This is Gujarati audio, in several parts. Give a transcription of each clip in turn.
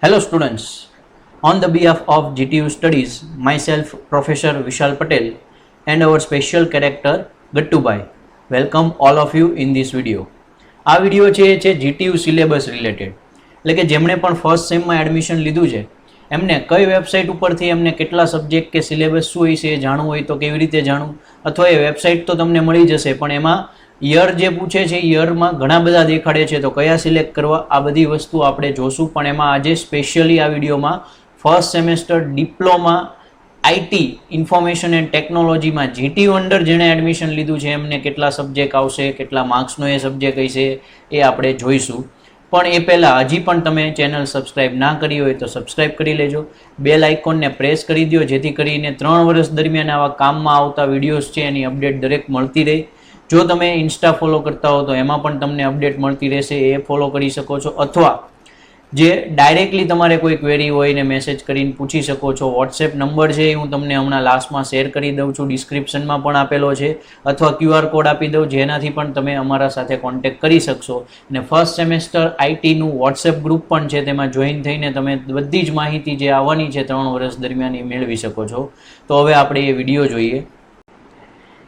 Hello students, on the behalf of GTU Studies, myself Professor Vishal Patel and our special character Gattubai, welcome all of you in this video. આ વિડીયો છે GTU સિલેબસ રિલેટેડ, એટલે કે જેમણે પણ ફર્સ્ટ સેમમાં એડમિશન લીધું છે એમને કઈ વેબસાઇટ ઉપરથી એમને કેટલા સબ્જેક્ટ કે સિલેબસ શું હોય છે એ જાણવું હોય તો કેવી રીતે જાણવું, અથવા એ વેબસાઇટ તો તમને મળી જશે પણ એમાં યર જે પૂછે છે યરમાં ઘણા બધા દેખાડે છે તો કયા સિલેક્ટ કરવા આ બધી વસ્તુ આપણે જોશું. પણ એમાં આજે સ્પેશિયલી આ વિડીયોમાં first semester diploma IT information and ટેકનોલોજીમાં GTU અંડર જેણે એડમિશન લીધું છે એમને કેટલા સબ્જેક્ટ આવશે, કેટલા માર્ક્સનો એ સબ્જેક્ટ હશે એ આપણે જોઈશું. પણ એ પહેલાં હજી પણ તમે ચેનલ સબસ્ક્રાઈબ ના કરી હોય તો સબસ્ક્રાઈબ કરી લેજો, બેલ આઇકોનને પ્રેસ કરી દો જેથી કરીને 3 વર્ષ દરમિયાન આવા કામમાં આવતા વિડીયોઝ છે એની અપડેટ દરેક મળતી રહે. જો તમે ઇન્સ્ટા ફોલો કરતા હો તો એમાં પણ તમને અપડેટ મળતી રહેશે, એ ફોલો કરી શકો છો. અથવા જે ડાયરેક્ટલી તમારે કોઈ ક્વેરી હોય ને મેસેજ કરીને પૂછી શકો છો. વોટ્સએપ નંબર છે એ હું તમને હમણાં લાસ્ટમાં શેર કરી દઉં છું, ડિસ્ક્રિપ્શનમાં પણ આપેલો છે, અથવા QR કોડ આપી દઉં જેનાથી પણ તમે અમારા સાથે કોન્ટેક્ટ કરી શકશો. અને ફર્સ્ટ સેમેસ્ટર આઈટીનું વોટ્સએપ ગ્રુપ પણ છે, તેમાં જોઈન થઈને તમે બધી જ માહિતી જે આવવાની છે 3 વર્ષ દરમિયાન એ મેળવી શકો છો. તો હવે આપણે એ વિડીયો જોઈએ.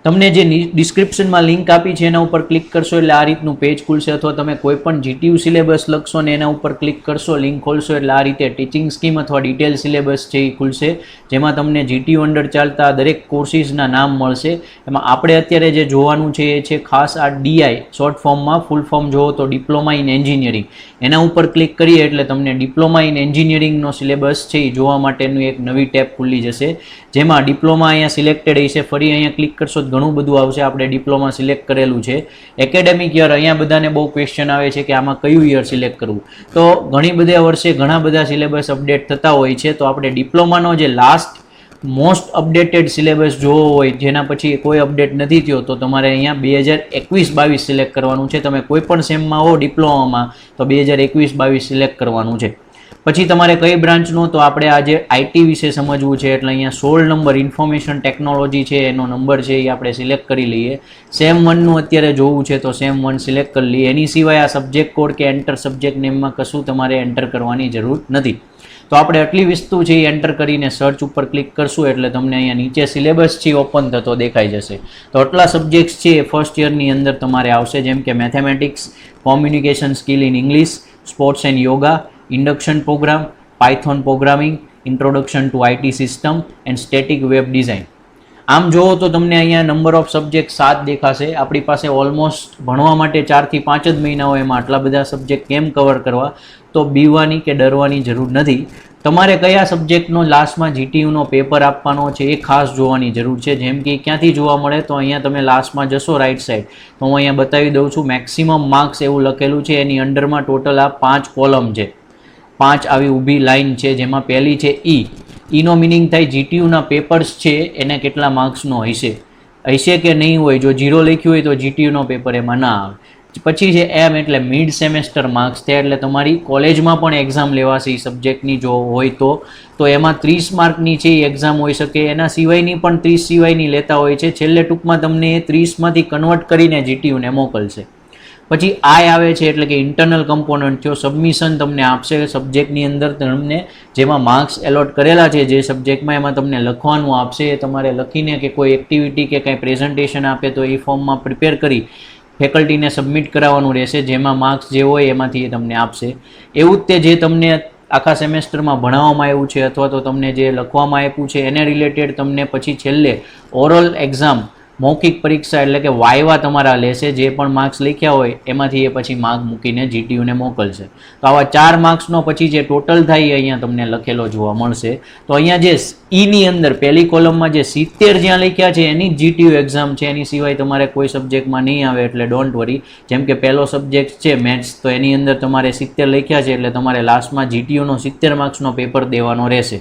તમને જે ડિસ્ક્રિપ્શનમાં લિંક આપી છે એના ઉપર ક્લિક કરશો એટલે આ રીતનું પેજ ખુલશે, અથવા તમે કોઈ પણ GTU સિલેબસ લખશો ને એના ઉપર ક્લિક કરશો, લિંક ખોલશો એટલે આ રીતે ટીચિંગ સ્કીમ અથવા ડિટેલ સિલેબસ છે એ ખુલશે, જેમાં તમને GTU અંડર ચાલતા દરેક કોર્સિસના નામ મળશે. એમાં આપણે અત્યારે જે જોવાનું છે એ છે ખાસ આ DI શોર્ટ ફોર્મમાં, ફૂલ ફોર્મ જોવો તો ડિપ્લોમા ઇન એન્જિનિયરિંગ. એના ઉપર ક્લિક કરીએ એટલે તમને ડિપ્લોમા ઇન એન્જિનિયરિંગનો સિલેબસ છે એ જોવા માટેનું એક નવી ટેબ ખુલ્લી જશે, જેમાં ડિપ્લોમા અહીંયા સિલેક્ટેડ હશે. ફરી અહીંયા ક્લિક કરશો ઘણું બધું આવશે, આપણે ડિપ્લોમા સિલેક્ટ કરેલું છે. એકેડેમિક યર, અહીંયા બધાને બહુ ક્વેશ્ચન આવે છે કે આમાં કયું યર સિલેક્ટ કરવું, તો ઘણી બધા વર્ષે ઘણા બધા સિલેબસ અપડેટ થતા હોય છે. તો આપણે ડિપ્લોમાનો જે લાસ્ટ મોસ્ટ અપડેટેડ સિલેબસ જોવો હોય, જેના પછી કોઈ અપડેટ નથી થયો, તો તમારે અહીંયા 2021-22 સિલેક્ટ કરવાનું છે. તમે કોઈ પણ સેમમાં હો ડિપ્લોમામાં તો 2021-22 સિલેક્ટ કરવાનું છે. પછી તમારે કઈ બ્રાન્ચનો, તો આપણે આજે આઈટી વિશે સમજવું છે એટલે અહીંયા 16 નંબર ઇન્ફોર્મેશન ટેકનોલોજી છે એનો નંબર છે એ આપણે સિલેક્ટ કરી લઈએ. સેમ 1નું અત્યારે જોવું છે તો સેમ 1 સિલેક્ટ કરી લઈએ. એની સિવાય આ સબ્જેક્ટ કોડ કે એન્ટર સબ્જેક્ટ નેમમાં કશું તમારે એન્ટર કરવાની જરૂર નથી. તો આપણે આટલી વસ્તુ છે એ એન્ટર કરીને સર્ચ ઉપર ક્લિક કરશું એટલે તમને અહીંયા નીચે સિલેબસ છે ઓપન થતો દેખાઈ જશે. તો આટલા સબ્જેક્ટ્સ છે એ ફર્સ્ટ યરની અંદર તમારે આવશે, જેમ કે mathematics, communication skill in English, sports and yoga, induction program, Python programming, introduction to IT system and static web design. આમ જુઓ તો તમને અહીંયા નંબર ઓફ સબ્જેક્ટ 7 દેખાશે. આપણી પાસે ઓલમોસ્ટ ભણવા માટે 4 થી 5 જ મહિના હોય, એમાં આટલા બધા સબ્જેક્ટ કેમ કવર કરવા, તો બીવાની કે ડરવાની જરૂર નથી. તમારે કયા સબ્જેક્ટનો લાસ્ટમાં GTUનો પેપર આપવાનો છે એ ખાસ જોવાની જરૂર છે. જેમ કે ક્યાંથી જોવા મળે, તો અહીંયા તમે લાસ્ટમાં જશો રાઈટ સાઈડ, તો હું અહીંયા બતાવી દઉં છું. મેક્સિમમ માર્ક્સ એવું લખેલું છે, એની અંડરમાં ટોટલ આ 5 કોલમ છે, 5 આવી ઊભી લાઈન છે, જેમાં પહેલી છે ઈનો મિનિંગ થાય GTUના પેપર્સ છે એને કેટલા માર્ક્સનો હશે કે નહીં હોય. જો 0 લખ્યું હોય તો GTUનો પેપર એમાં ના આવે. પછી છે M એટલે મિડ સેમેસ્ટર માર્ક્સ થયા, એટલે તમારી કોલેજમાં પણ એક્ઝામ લેવાશે એ સબ્જેક્ટની જો હોય તો એમાં 30 માર્કની છે એ એક્ઝામ હોઈ શકે. એના સિવાયની પણ 30 સિવાયની લેતા હોય છે. છેલ્લે ટૂંકમાં તમને એ 30માંથી કન્વર્ટ કરીને GTUને મોકલશે. પછી I આવે છે એટલે કે ઇન્ટરનલ કમ્પોનન્ટ થયો, સબમિશન તમને આપશે સબ્જેક્ટની અંદર તમને જેમાં માર્ક્સ એલોટ કરેલા છે જે સબ્જેક્ટમાં, એમાં તમને લખવાનું આપશે. એ તમારે લખીને કે કોઈ એક્ટિવિટી કે કંઈ પ્રેઝન્ટેશન આપે તો એ ફોર્મમાં પ્રિપેર કરી ફેકલ્ટીને સબમિટ કરાવવાનું રહેશે, જેમાં માર્ક્સ જે હોય એમાંથી એ તમને આપશે. એવું જ તે જે તમને આખા સેમેસ્ટરમાં ભણાવવામાં આવ્યું છે અથવા તો તમને જે લખવામાં આપ્યું છે એને રિલેટેડ તમને પછી છેલ્લે ઓરલ એક્ઝામ, મૌખિક પરીક્ષા એટલે કે વાયવા તમારા લેશે. જે પણ માર્ક્સ લખ્યા હોય એમાંથી એ પછી માર્ક મૂકીને GTUને મોકલશે. તો આવા 4 માર્ક્સનો પછી જે ટોટલ થાય એ અહીંયા તમને લખેલો જોવા મળશે. તો અહીંયા જે ની અંદર પહેલી કોલમમાં જે 70 જ્યાં લખ્યા છે એની GTU એક્ઝામ છે, એની સિવાય તમારે કોઈ સબ્જેક્ટમાં નહીં આવે એટલે ડોન્ટ વરી. જેમ કે પહેલો સબ્જેક્ટ છે મેથ્સ, તો એની અંદર તમારે 70 લખ્યા છે એટલે તમારે લાસ્ટમાં GTUનો 70 માર્ક્સનો પેપર દેવાનો રહેશે.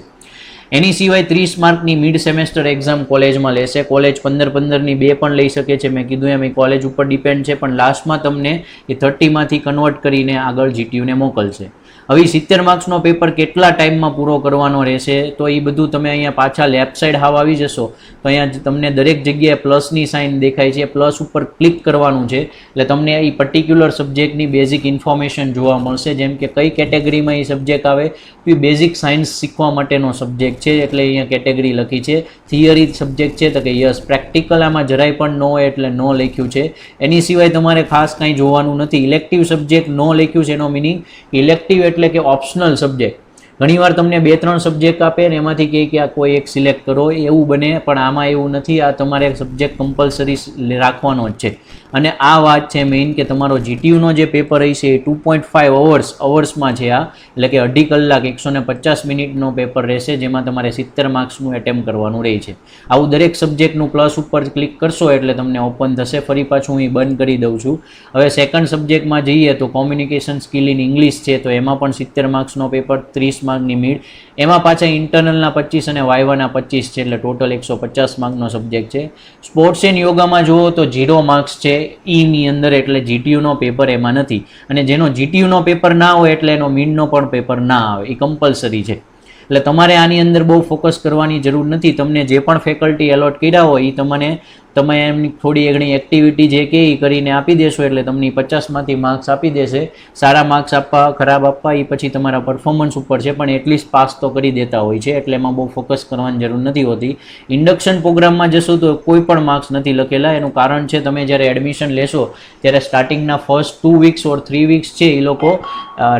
એની સિવાય 30 માર્કની મિડ સેમેસ્ટર એક્ઝામ કોલેજમાં લેશે. કોલેજ 15-15ની 2 પણ લઈ શકે છે, મેં કીધું એમ એ કોલેજ ઉપર ડિપેન્ડ છે, પણ લાસ્ટમાં તમને એ 30માંથી કન્વર્ટ કરીને આગળ GTUને મોકલશે. હવે 70 માર્ક્સનો પેપર કેટલા ટાઈમમાં પૂરો કરવાનો રહેશે તો એ બધું તમે અહીંયા પાછા લેફ્ટ સાઈડ હાવ આવી જશો તો અહીંયા તમને દરેક જગ્યાએ પ્લસની સાઇન દેખાય છે, પ્લસ ઉપર ક્લિક કરવાનું છે એટલે તમને એ પર્ટિક્યુલર સબ્જેક્ટની બેઝિક ઇન્ફોર્મેશન જોવા મળશે, જેમ કે કઈ કેટેગરીમાં એ સબ્જેક્ટ આવે તો એ બેઝિક સાયન્સ શીખવા માટેનો સબ્જેક્ટ છે એટલે અહીંયા કેટેગરી લખી છે. થિયરી સબ્જેક્ટ છે તો કે યસ, પ્રેક્ટિકલ આમાં જરાય પણ નો એટલે નો લખ્યું છે. એની સિવાય તમારે ખાસ કાંઈ જોવાનું નથી. ઇલેક્ટિવ સબ્જેક્ટ નો લખ્યું છે એનો મિનિંગ ઇલેક્ટિવ એટલે કે ઓપ્શનલ સબ્જેક્ટ. ઘણીવાર તમને 2-3 સબ્જેક્ટ આપે ને એમાંથી કહે કે આ કોઈ એક સિલેક્ટ કરો, એવું બને, પણ આમાં એવું નથી. આ તમારે સબ્જેક્ટ કમ્પલસરી રાખવાનો જ છે. અને આ વાત છે મેઇન કે તમારો જીટીયુનો જે પેપર હશે એ 2.5 અવર્સમાં છે. આ એટલે કે 2.5 કલાક 150 મિનિટનો પેપર રહેશે, જેમાં તમારે 70 માર્ક્સનું એટેમ્પ કરવાનું રહે છે. આવું દરેક સબ્જેક્ટનું પ્લસ ઉપર ક્લિક કરશો એટલે તમને ઓપન થશે. ફરી પાછું હું બંધ કરી દઉં છું. હવે સેકન્ડ સબ્જેક્ટમાં જઈએ તો કોમ્યુનિકેશન સ્કિલ ઇન ઇંગ્લિશ છે, તો એમાં પણ 70 માર્ક્સનો પેપર, 30 માર્કની મીડ. એમાં પાછા ઇન્ટરનલના 25 અને વાયવાના 25 છે, એટલે ટોટલ 150 માર્કનો સબ્જેક્ટ છે. સ્પોર્ટ્સ એન્ડ યોગામાં જુઓ તો 0 માર્ક્સ છે ઈની અંદર, એટલે જીટીયુનો પેપર એમાં નથી. અને જેનો જીટીયુનો પેપર ના હોય એટલે એનો મીડનો પણ પેપર ના આવે, એ કમ્પલસરી છે. એટલે તમારે આની અંદર બહુ ફોકસ કરવાની જરૂર નથી. તમને જે પણ ફેકલ્ટી એલોટ કર્યા હોય એ તમે એમની થોડી ઘણી એક્ટિવિટી જે કે એ કરીને આપી દેશો એટલે તમને 50માંથી માર્ક્સ આપી દેશે. સારા માર્ક્સ આપવા ખરાબ આપવા એ પછી તમારા પરફોર્મન્સ ઉપર છે, પણ એટલીસ્ટ પાસ તો કરી દેતા હોય છે, એટલે એમાં બહુ ફોકસ કરવાની જરૂર નથી હોતી. ઇન્ડક્શન પ્રોગ્રામમાં જશો તો કોઈ પણ માર્ક્સ નથી લખેલા. એનું કારણ છે તમે જ્યારે એડમિશન લેશો ત્યારે સ્ટાર્ટિંગના ફર્સ્ટ 2 વીક્સ ઓર 3 વીક્સ છે એ લોકો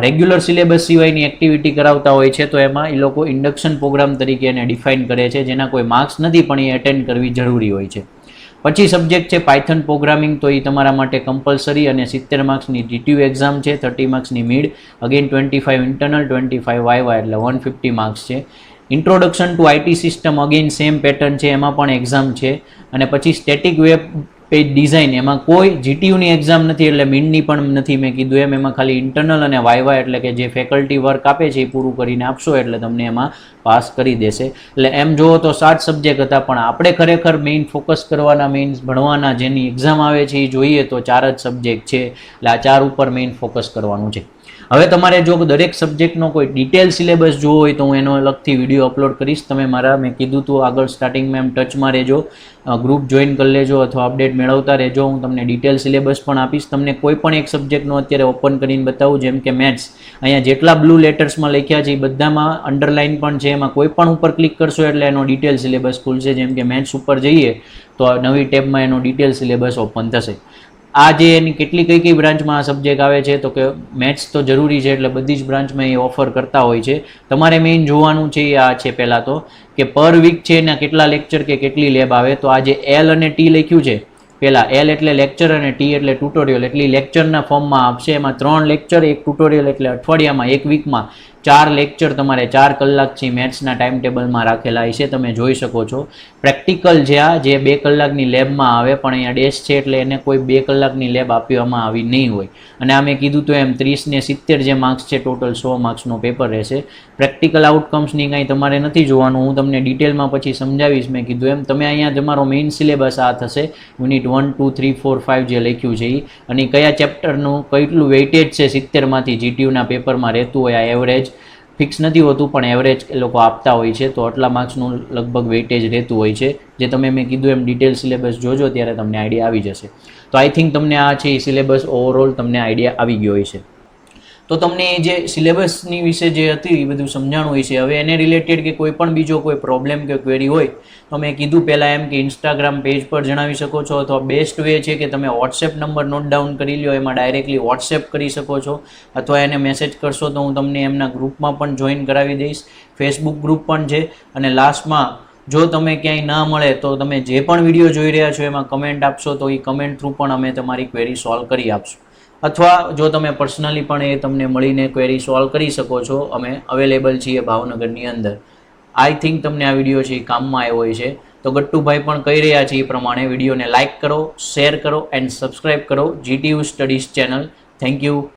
રેગ્યુલર સિલેબસ સિવાયની એક્ટિવિટી કરાવતા હોય છે, તો એમાં એ લોકો ઇન્ડક્શન પ્રોગ્રામ તરીકે એને ડિફાઇન કરે છે, જેના કોઈ માર્ક્સ નથી પણ એ એટેન્ડ કરવી જરૂરી હોય છે. પછી સબ્જેક્ટ છે પાયથન પ્રોગ્રામિંગ, તો એ તમારા માટે કમ્પલસરી અને 70 માર્ક્સની જીટીયુ એક્ઝામ છે, 30 માર્ક્સની મિડ, અગેન 25 ઇન્ટરનલ, 25 વાયવા, એટલે 150 માર્ક્સ છે. Introduction to IT system, again same pattern છે, એમાં પણ એક્ઝામ છે. અને પછી સ્ટેટિક વેબ પેજ ડિઝાઇન, એમાં કોઈ જીટીયુની એક્ઝામ નથી એટલે મીડની પણ નથી. મેં કીધું એમાં ખાલી ઇન્ટરનલ અને વાયવા, એટલે કે જે ફેકલ્ટી વર્ક આપે છે એ પૂરું કરીને આપશો એટલે તમને એમાં પાસ કરી દેશે. એટલે એમ જુઓ તો 7 સબ્જેક્ટ હતા, પણ આપણે ખરેખર મેઇન ફોકસ કરવાના, મેઇન ભણવાના, જેની એક્ઝામ આવે છે એ જોઈએ તો 4 જ સબ્જેક્ટ છે, એટલે આ 4 ઉપર મેઇન ફોકસ કરવાનું છે. હવે તમારે જો દરેક સબ્જેક્ટનો કોઈ ડિટેલ સિલેબસ જોવો હોય તો હું એનો અલગથી વિડીયો અપલોડ કરીશ. તમે મેં કીધું હતું આગળ સ્ટાર્ટિંગમાં એમ ટચમાં રહેજો, ગ્રુપ જોઈન કરી લેજો અથવા અપડેટ મેળવતા રહેજો. હું તમને ડિટેલ સિલેબસ પણ આપીશ. તમને કોઈ પણ એક સબ્જેક્ટનો અત્યારે ઓપન કરીને બતાવું, જેમ કે મેથ્સ. અહીંયા જેટલા બ્લુ લેટર્સમાં લખ્યા છે એ બધામાં અંડરલાઇન પણ છે, એમાં કોઈ પણ ઉપર ક્લિક કરશો એટલે એનો ડિટેલ સિલેબસ ખુલશે. જેમ કે મેથ્સ ઉપર જઈએ તો નવી ટેબમાં એનો ડિટેલ સિલેબસ ઓપન થશે. આ જે એની કઈ કઈ બ્રાન્ચમાં આ સબ્જેક્ટ આવે છે તો કે મેથ્સ તો જરૂરી છે, એટલે બધી જ બ્રાન્ચમાં એ ઓફર કરતા હોય છે. તમારે મેઇન જોવાનું છે એ આ છે પહેલાં તો કે પર વીક છે એના કેટલા લેક્ચર કે કેટલી લેબ આવે. તો આ જે એલ અને ટી લખ્યું છે, પહેલાં એલ એટલે લેક્ચર અને ટી એટલે ટ્યુટોરિયલ, એટલે લેક્ચરના ફોર્મમાં આપશે. એમાં 3 લેક્ચર, 1 ટ્યુટોરિયલ, એટલે અઠવાડિયામાં 1 વીકમાં 4 લેક્ચર તમારે 4 કલાકથી મેથ્સના ટાઈમ ટેબલમાં રાખેલા છે, તમે જોઈ શકો છો. પ્રેક્ટિકલ જે 2 કલાકની લેબમાં આવે, પણ અહીંયા ડેશ છે એટલે એને કોઈ 2 કલાકની લેબ આપવામાં આવી નહીં હોય. અને આ મેં કીધું તો એમ 30 ને 70 જે માર્ક્સ છે, ટોટલ 100 માર્ક્સનો પેપર રહેશે. પ્રેક્ટિકલ આઉટકમ્સની કાંઈ તમારે નથી જોવાનું, હું તમને ડિટેલમાં પછી સમજાવીશ. મેં કીધું એમ તમે અહીંયા તમારો મેઇન સિલેબસ આ થશે, યુનિટ 1, 2, 3, 4, 5 જે લખ્યું છે એ, અને કયા ચેપ્ટરનું કેટલું વેઇટેજ છે 70માંથી જીટીયુના પેપરમાં રહેતું હોય. આ એવરેજ ફિક્સ નથી હોતું, પણ એવરેજ એ લોકો આપતા હોય છે, તો આટલા માર્ક્સનું લગભગ વેઇટેજ રહેતું હોય છે. જે તમે મેં કીધું એમ ડિટેલ સિલેબસ જોજો ત્યારે તમને આઈડિયા આવી જશે. તો આઈ થિંક તમને આ છે એ સિલેબસ ઓવરઓલ તમને આઈડિયા આવી ગયો હોય છે. તો તમને જે સિલેબસની વિશે જે હતી એ બધું સમજાણું હોય છે. હવે એને રિલેટેડ કે કોઈ પણ બીજો કોઈ પ્રોબ્લેમ કે ક્વેરી હોય તો મેં કીધું પહેલાં એમ કે ઇન્સ્ટાગ્રામ પેજ પર જણાવી શકો છો, અથવા બેસ્ટ વે છે કે તમે વોટ્સએપ નંબર નોટ ડાઉન કરી લો, એમાં ડાયરેક્ટલી વોટ્સએપ કરી શકો છો, અથવા એને મેસેજ કરશો તો હું તમને એમના ગ્રુપમાં પણ જોઈન કરાવી દઈશ. ફેસબુક ગ્રુપ પણ છે. અને લાસ્ટમાં જો તમે ક્યાંય ના મળે તો તમે જે પણ વિડીયો જોઈ રહ્યા છો એમાં કમેન્ટ આપશો તો એ કમેન્ટ થ્રુ પણ અમે તમારી ક્વેરી સોલ્વ કરી આપશું. અથવા જો તમે પર્સનલી પણ એ તમને મળીને ક્વેરી સોલ્વ કરી શકો છો. અમે અવેલેબલ છીએ ભાવનગરની અંદર. આઈ થિંક તમને આ વિડીયો છે એ કામમાં આવ્યો હોય છે. તો ગટ્ટુભાઈ પણ કહી રહ્યા છે એ પ્રમાણે વિડીયોને લાઇક કરો, શેર કરો એન્ડ સબસ્ક્રાઈબ કરો GTU studies channel. Thank you.